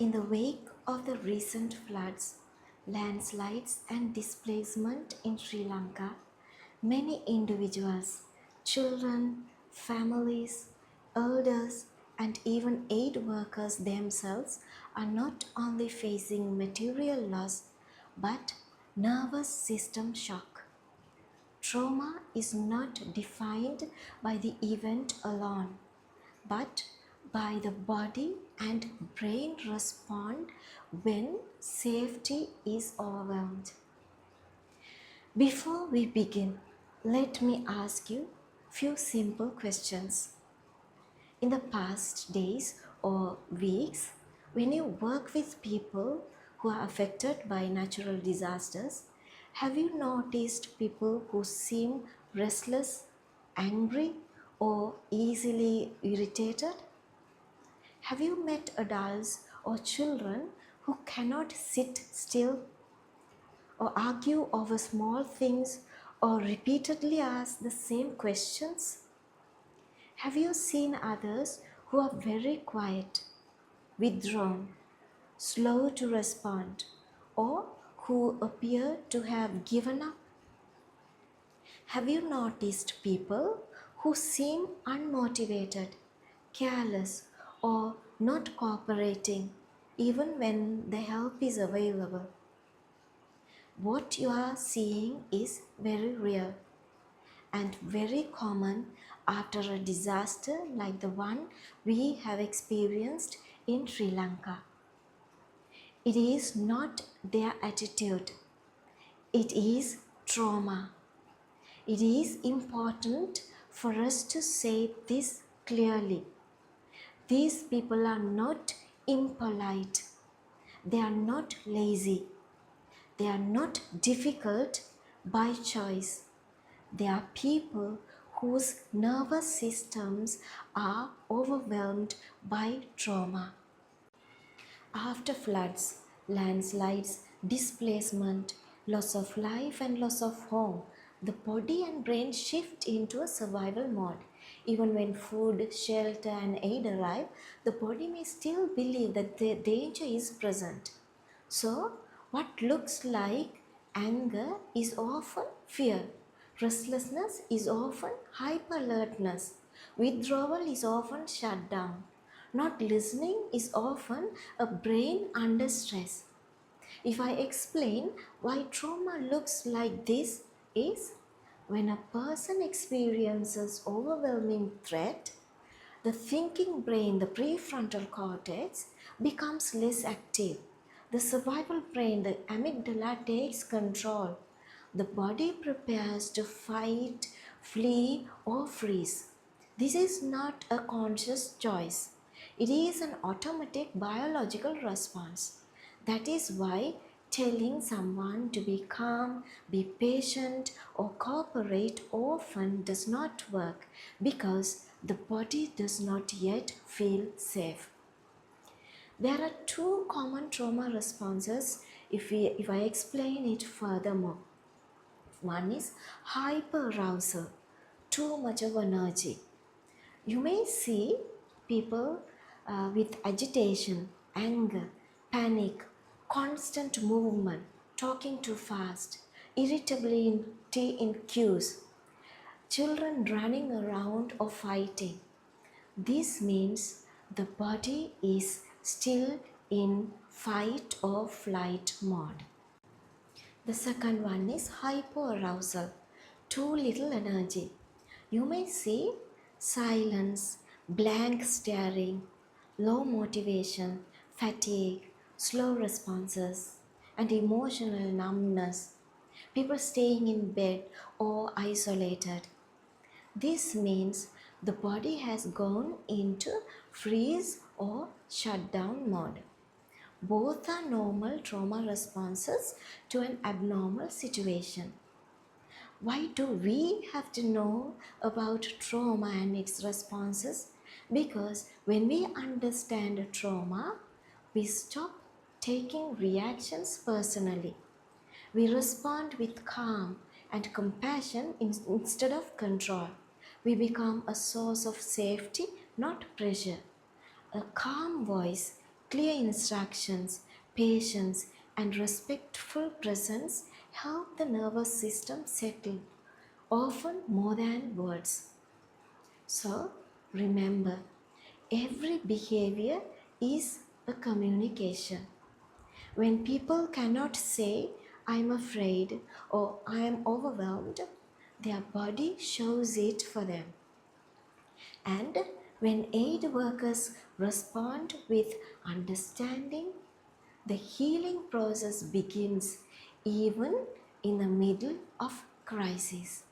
In the wake of the recent floods, landslides, and displacement in Sri Lanka, many individuals, children, families, elders, and even aid workers themselves are not only facing material loss but nervous system shock. Trauma is not defined by the event alone, but by the body and brain respond when safety is overwhelmed. Before we begin, let me ask you few simple questions. In the past days or weeks, when you work with people who are affected by natural disasters, have you noticed people who seem restless, angry, or easily irritated? Have you met adults or children who cannot sit still or argue over small things or repeatedly ask the same questions? Have you seen others who are very quiet, withdrawn, slow to respond, or who appear to have given up? Have you noticed people who seem unmotivated, careless, or not cooperating even when the help is available? What you are seeing is very real and very common after a disaster like the one we have experienced in Sri Lanka. It is not their attitude, it is trauma. It is important for us to say this clearly. These people are not impolite, they are not lazy, they are not difficult by choice. They are people whose nervous systems are overwhelmed by trauma. After floods, landslides, displacement, loss of life, and loss of home, the body and brain shift into a survival mode. Even when food, shelter, and aid arrive, the body may still believe that the danger is present. So, what looks like anger is often fear. Restlessness is often hyper alertness. Withdrawal is often shut down. Not listening is often a brain under stress. If I explain why trauma looks like this is when a person experiences overwhelming threat, the thinking brain, the prefrontal cortex, becomes less active. The survival brain, the amygdala, takes control. The body prepares to fight, flee, or freeze. This is not a conscious choice. It is an automatic biological response. That is why telling someone to be calm, be patient, or cooperate often does not work because the body does not yet feel safe. There are two common trauma responses if I explain it furthermore. One is hyperarousal, too much of energy. You may see people with agitation, anger, panic, constant movement, talking too fast, irritability in queues, children running around or fighting. This means the body is still in fight or flight mode. The second one is hypoarousal, too little energy. You may see silence, blank staring, low motivation, fatigue, slow responses, and emotional numbness. People staying in bed or isolated. This means the body has gone into freeze or shutdown mode. Both are normal trauma responses to an abnormal situation. Why do we have to know about trauma and its responses? Because when we understand trauma, we stop taking reactions personally. We respond with calm and compassion instead of control. We become a source of safety, not pressure. A calm voice, Clear instructions, patience, and respectful presence help the nervous system settle, often more than words. So, remember, every behavior is a communication. When people cannot say, I'm afraid or I am overwhelmed, their body shows it for them. And when aid workers respond with understanding, the healing process begins even in the middle of crisis.